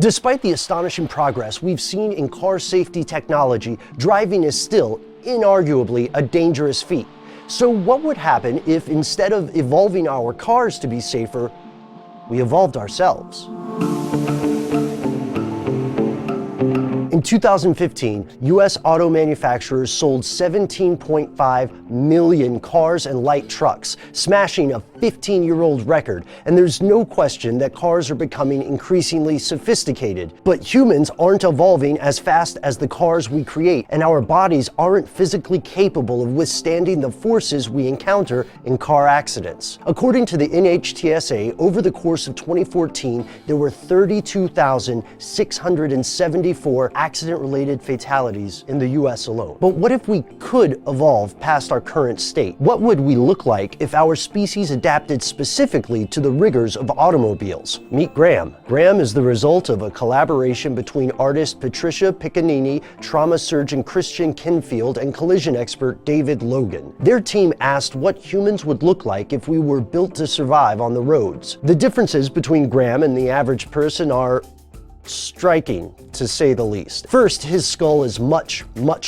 Despite the astonishing progress we've seen in car safety technology, driving is still, inarguably, a dangerous feat. So what would happen if, instead of evolving our cars to be safer, we evolved ourselves? In 2015, U.S. auto manufacturers sold 17.5 million cars and light trucks, smashing a 15-year-old record. And there's no question that cars are becoming increasingly sophisticated. But humans aren't evolving as fast as the cars we create, and our bodies aren't physically capable of withstanding the forces we encounter in car accidents. According to the NHTSA, over the course of 2014, there were 32,674 accident-related fatalities in the US alone. But what if we could evolve past our current state? What would we look like if our species adapted specifically to the rigors of automobiles? Meet Graham. Graham is the result of a collaboration between artist Patricia Piccinini, trauma surgeon Christian Kinfield, and collision expert David Logan. Their team asked what humans would look like if we were built to survive on the roads. The differences between Graham and the average person are striking, to say the least. First, his skull is much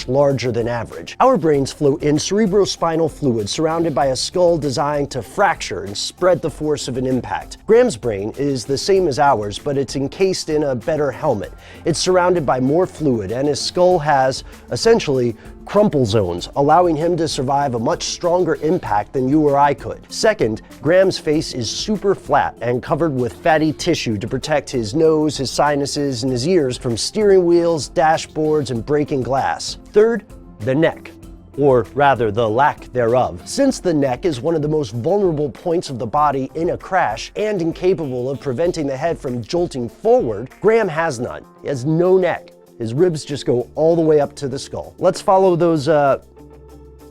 larger than average. Our brains float in cerebrospinal fluid surrounded by a skull designed to fracture and spread the force of an impact. Graham's brain is the same as ours, but it's encased in a better helmet. It's surrounded by more fluid, and his skull has, essentially, crumple zones, allowing him to survive a much stronger impact than you or I could. Second, Graham's face is super flat and covered with fatty tissue to protect his nose, his sinuses, and his ears from steering wheels, dashboards, and breaking glass. Third, the neck, or rather the lack thereof. Since the neck is one of the most vulnerable points of the body in a crash and incapable of preventing the head from jolting forward, Graham has none. He has no neck. His ribs just go all the way up to the skull. Let's follow those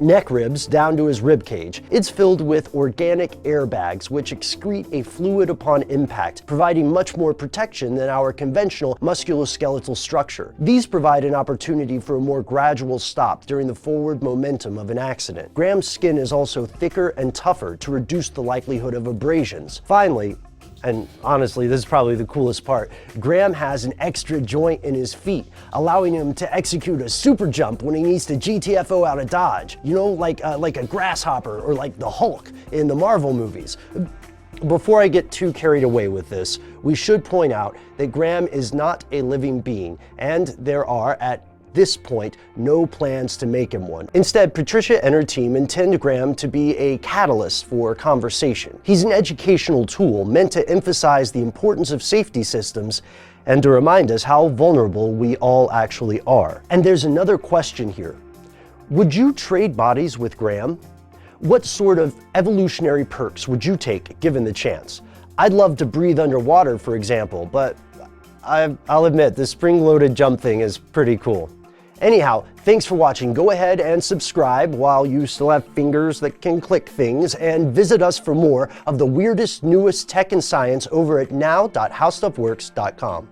neck ribs down to his rib cage. It's filled with organic airbags, which excrete a fluid upon impact, providing much more protection than our conventional musculoskeletal structure. These provide an opportunity for a more gradual stop during the forward momentum of an accident. Graham's skin is also thicker and tougher to reduce the likelihood of abrasions. Finally, and honestly, this is probably the coolest part, Graham has an extra joint in his feet, allowing him to execute a super jump when he needs to GTFO out of Dodge. You know, like a grasshopper or like the Hulk in the Marvel movies. Before I get too carried away with this, we should point out that Graham is not a living being, and there are, at this point, no plans to make him one. Instead, Patricia and her team intend Graham to be a catalyst for conversation. He's an educational tool meant to emphasize the importance of safety systems and to remind us how vulnerable we all actually are. And there's another question here. Would you trade bodies with Graham? What sort of evolutionary perks would you take given the chance? I'd love to breathe underwater, for example, but I'll admit the spring-loaded jump thing is pretty cool. Anyhow, thanks for watching. Go ahead and subscribe while you still have fingers that can click things, and visit us for more of the weirdest, newest tech and science over at now.howstuffworks.com.